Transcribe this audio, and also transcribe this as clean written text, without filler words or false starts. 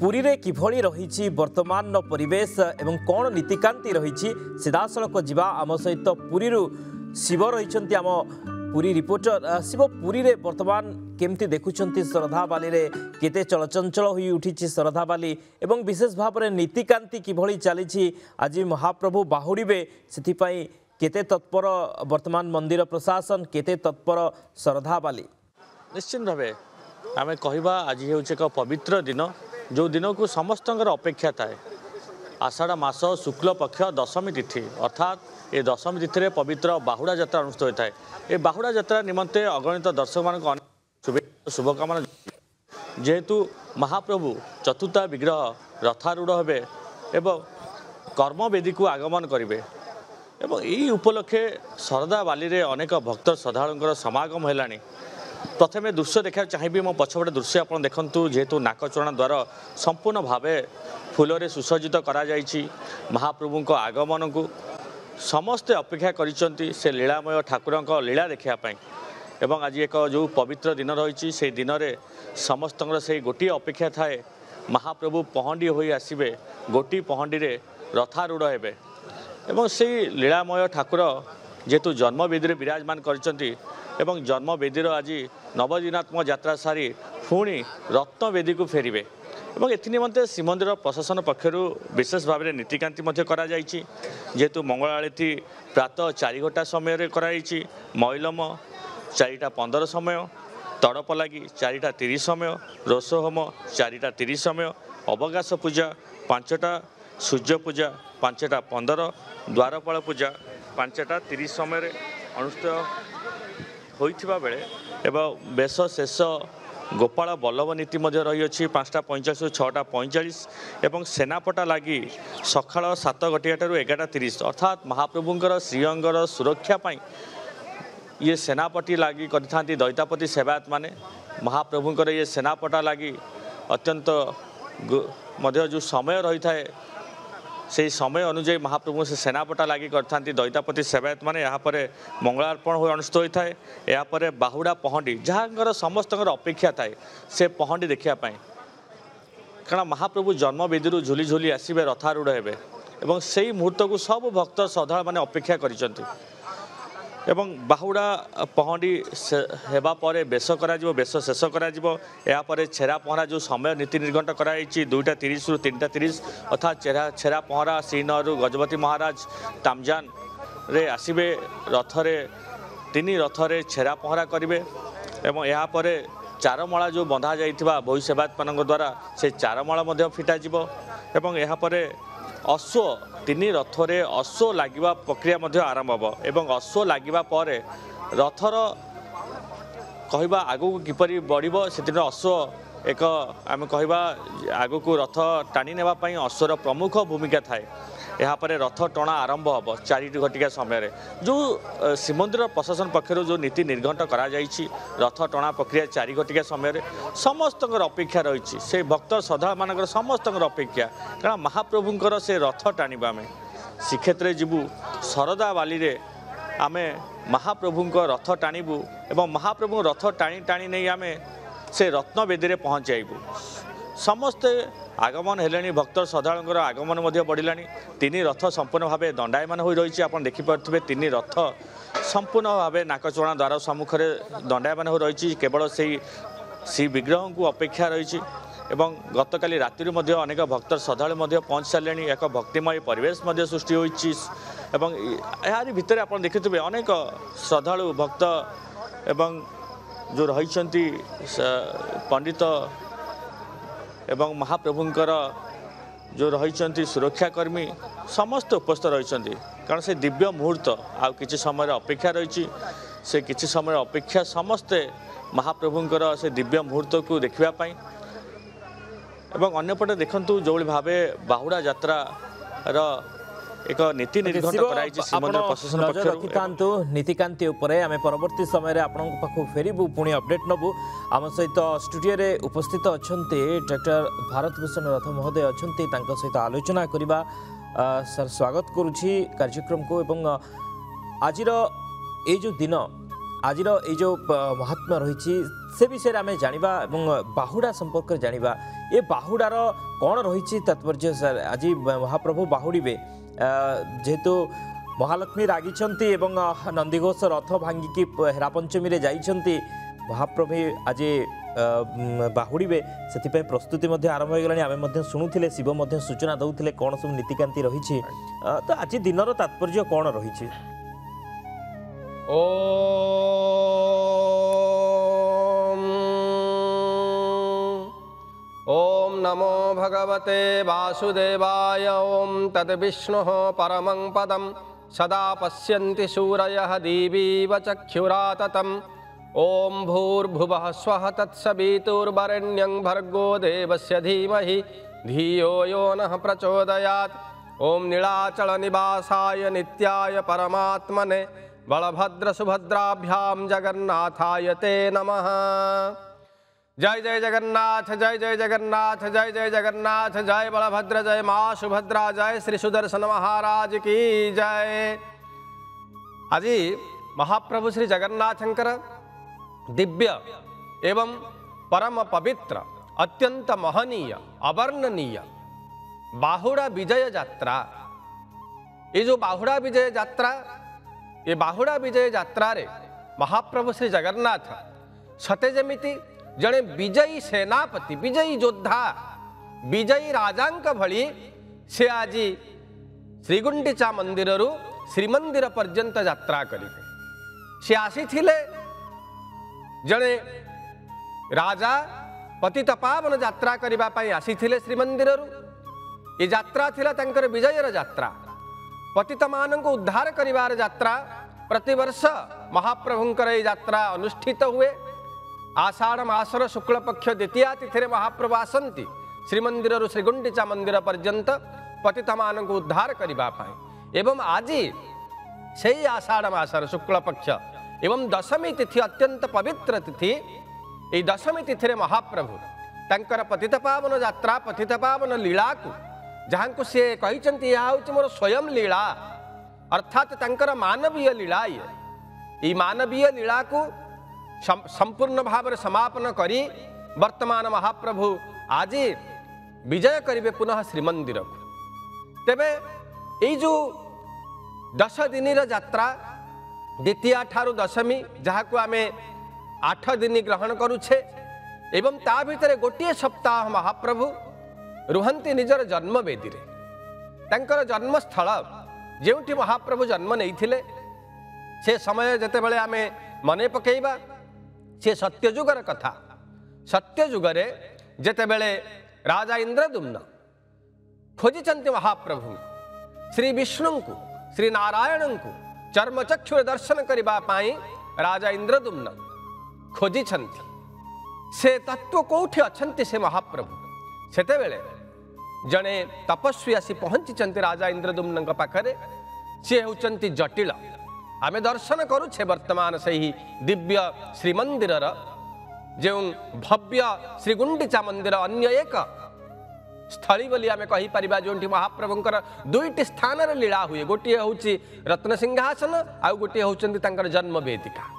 पुरी रे किभली रही वर्तमान परिवेश एवं कौन नीतिकांति रही सीधासलख जीवा आम सहित पुरी शिव रही आम पुरी रिपोर्टर शिव पुरी रे वर्तमान केमती देखुंट श्रद्धा बाली रे केते चलचंचल होई उठी श्रद्धा बाली एवं विशेष भाव में नीतिकांति किभली चली आज महाप्रभु बाहुड़े से केते तत्पर वर्तमान मंदिर प्रशासन केते तत्पर श्रद्धा बाली निश्चित भाव आम कहवा आज हूँ एक पवित्र दिन जो दिन को समस्त अपेक्षा थाए आषाढ़ मास शुक्ल पक्ष दशमी तिथि अर्थात ये दशमी तिथि पवित्र बाहुड़ा यात्रा अनुष्ठित होता है। ये बाहुड़ा यात्रा निमंते अगणित दर्शक मान शुभकामना जेहेतु महाप्रभु चतुर्था विग्रह रथारूढ़ हे एवं कर्मवेदी को आगमन करेंगे एवं यही उपलक्षे शरदा बाली रे अनेक भक्त श्रद्धालुंकर समागम है। प्रथम दृश्य देखा चाहिए मो पछपटे दृश्य आप देखूँ जेहेतु नाकचरणा द्वार संपूर्ण भाव फूल सुसज्जित करा महाप्रभु आगमन को समस्ते अपेक्षा करिसेंती से लीलामय ठाकुर लीला देखापी एवं आज एक जो पवित्र दिन रही से दिन में समस्त से गोटे अपेक्षा थाए महाप्रभु पहंडी हो आसवे गोटी पहंडी रे रथारूढ़ हे एवं से लीलामय ठाकुर जेहेतु जन्मवेदी विराजमान करचंती एवं जन्मवेदीर आज नवदिनात्मक यात्रा सारी पुणी रत्नवेदी को फेरवे एवं एनिमंते श्रीमंदिर प्रशासन पक्षर विशेष भाव में नीतिकांति जेहेतु मंगल आरती प्रातः 4 घंटा समय कराई मैलम 4:15 समय तड़प लगी 4:30 समय रोषहोम 4:30 समय अवकाश पूजा 5टा सूर्य पूजा 5:15 द्वारपाल पूजा 5:30 समय अनुष्ठित होइथिबा बेले एवं बेश शेष गोपाल बल्लभ नीति रही 5:45 6:45 एवं सेनापटा लगी सकाल 7 घटियाठारू 11:30 अर्थात महाप्रभुंकर श्रीअंगर सुरक्षा पाई ये सेनापटी लगी करि दैतापति सेवायत माने महाप्रभुंकर ये सेनापटा लगी अत्यंत जो समय रही थाए से समय अनुଯାयी महाप्रभु से सेनापटा लगी करथांती दैतापति सेवायत माने यहाँ पर मंगलार्पण हो अनुष्ठित होता है। यहाँ पर बाहुड़ा पहंडी जहाँ समस्त अपेक्षा थाए से पहंडी देखापी कारण महाप्रभु जन्मवेदी झुली झुली आसवे रथारूढ़ हे एवं से ही मुहूर्त को सब भक्त श्रद्धा मैंने अपेक्षा करिसेंती एवं बाहुड़ा पहंडी हेबा परे बेश करा बेश शेष करा या पर छेरा पहरा जो समय नीति निर्घंट कराई 2:30 रु 3:30 अर्थात छेरा पहरा श्रीनगर गजपति महाराज तामजान रे आसवे रथरे 3 रथरे छेरा पहरा करेंगे एवं यहाँ पर चारमाला जो बंधा जाइथिबा बही सेवायत मान द्वारा से चारमाला फिटा एवं यहाँ पर अश्व 3 रथरे अश्व लगे प्रक्रिया आरंभ हो एवं अश्व लगे पर रथर कहवा आगू किपरि बढ़िबो से अश्व एक आम कहवा आगू को रथ टाणी नेबापी अश्वर प्रमुख भूमिका थाए। यहाँ पर रथ टणा आरंभ हो 4 घटिका समय जो श्रीमंदिर प्रशासन पक्षर जो नीति निर्घंट करा रथ टणा प्रक्रिया 4 घटिका समय समस्त अपेक्षा रही से भक्त श्रद्धा मान समस्त अपेक्षा कारण महाप्रभुंर से रथ टाणीबा आम श्रीक्षेत्र जीवु शरदा बाली रे आमे महाप्रभु रथ टाणीबू एवं महाप्रभु रथ टाणी टाणी नहीं आम से रत्नवेदी रे पहुँचाइबू समस्ते आगमन हेले भक्त श्रद्धालुंर आगमन बढ़ला 3 रथ संपूर्ण भाव दंडायमान हो रही आप देखिपे 3 रथ संपूर्ण भाव नाकचरणा द्वार सम्मुख में दंडायमान हो रही केवल से विग्रह को अपेक्षा रही एवं गतकाली राति अनेक भक्त श्रद्धालु पहुँच सारे एक भक्तिमय परिवेश सृष्टि होती यार भितर आप देखिए अनेक श्रद्धालु भक्त एवं जो रही पंडित एवं महाप्रभुंकर जो रही सुरक्षाकर्मी समस्त उपस्थित रही कारण से दिव्य मुहूर्त आउ किछि समय अपेक्षा रही से किछि समय अपेक्षा समस्ते महाप्रभुंकर से दिव्य मुहूर्त को देखापी एवं अन्यपटे देखंतु जो भाव बाहुड़ा यात्रा एक नीति निर्घंट कराई श्रीमंदिर प्रशासन पक्षर रखिथांतु नीतिकांति उपरे आमे परवर्ती समय रे आपनक पाखु फेरिबु पुणी अपडेट नबु आम सहित स्टूडियो रे उपस्थित अछंती डॉक्टर भारत भूषण रथ महोदय अछंती तांका सहित आलोचना करिबा सर स्वागत करूछि कार्यक्रम को एवं आजिर ए जो दिन आजिर ए जो महात्मा रही से विषय आम जाना बाहुड़ा संपर्क जाना ए बाहुडार कौन रही तात्पर्य सर आज महाप्रभु बाहुड़े जेहेतु महालक्ष्मी रागिछंती एवं नंदीघोष रथ भांगिकी हेरा पंचमी जाइछंती महाप्रभु आज बाहुड़े से प्रस्तुति आरंभ हो गला आम शुणुले शिव सूचना दौले कौन सब नीतिकांति रही तो आज दिन तात्पर्य कौन रही ओम नमो भगवते वासुदेवाय ओम तद्विष्णुः परमं पदं सदा पश्यन्ति सूरयः दिवीव चक्षुराततम् ओम भूर्भुवः स्वः तत्सवितुर्वरेण्यं भर्गो देवस्य धीमहि धियो यो नः प्रचोदयात्। ओम नीलाचल निवासाय नित्याय परमात्मने बलभद्र सुभद्राभ्यां जगन्नाथाय ते नमः। जय जय जगन्नाथ जय जय जगन्नाथ जय जय जगन्नाथ जय बलभद्र जय माँ सुभद्रा जय श्री सुदर्शन महाराज की जय। आज महाप्रभु श्री जगन्नाथंकर दिव्य एवं परम पवित्र अत्यंत महनीय अवर्णनीय बाहुड़ा विजय यात्रा ये जो बाहुड़ा विजय यात्रा ये बाहुड़ा विजय यात्रा रे महाप्रभु श्री जगन्नाथ सते जमिति जड़े विजयी सेनापति विजयी योद्धा विजयी राजांक भली से आज श्रीगुंडीचा मंदिर रु श्रीमंदिर पर्यंत यात्रा करिवे। से आसी थिले जड़े राजा पतित पावन यात्रा करबा पई आसी थिले श्रीमंदिर रु। ये यात्रा थिला तंकर विजयर यात्रा पतित मानक उद्धार करिवार यात्रा। प्रतिवर्ष महाप्रभुंकर ये यात्रा अनुष्ठित हुए। आषाढ़ मासर शुक्ल पक्ष द्वितीया तिथि महाप्रभु आसंती श्रीमंदिर रु श्रीगुंडीचा मंदिर पर्यंत पतित मानक उद्धार करिबा पई। एवं आज से आषाढ़ मासर शुक्ल पक्ष एवं दशमी तिथि अत्यंत पवित्र तिथि। ये दशमी तिथि महाप्रभु तंकर पतित पावन यात्रा पतित पावन लीला को जहाँ को सी कहते यह हूँ मोर स्वयं लीला अर्थात तंकर मानवीय लीला ये मानवीय लीला को संपूर्ण भाव में समापन करी वर्तमान महाप्रभु आज विजय करिवे पुनः श्रीमंदिर को। तेबे ये जो 10 दिन यात्रा द्वितीया ठारू दशमी जहाँ को आम 8 दिन ग्रहण करुछे एवं ता भितर गोटे सप्ताह महाप्रभु रुहंती निजर जन्मवेदी रे तंकर जन्मस्थल जेउठी महाप्रभु जन्म नहीं से समय जेतेबेले आमे मने पकेइबा से सत्यजुगर कथा। सत्यजुगरे जेतेबेले राजा इंद्रदुम्न खोजिचंती महाप्रभु श्री विष्णु को श्री नारायण को चर्मचक्षुर दर्शन करबा पाई राजा इंद्रदुम्न खोजिचंती से तत्व कोठी अछंती से महाप्रभु सेतेबेले जड़े तपस्वी आसी पहुंची राजा इंद्रदुम्न पाखरे सी होचंती जटिल आमे दर्शन करुछे वर्तमान से ही दिव्य श्रीमंदिर जो भव्य श्रीगुंडीचा मंदिर अन्य एक स्थली बोली आमे कहि परिबा जोंठी महाप्रभुंकर दुईटी स्थान लीला हुए गोटे हूँ रत्नसिंहासन आउ गोटे होचंती तांकर जन्म वेदिका।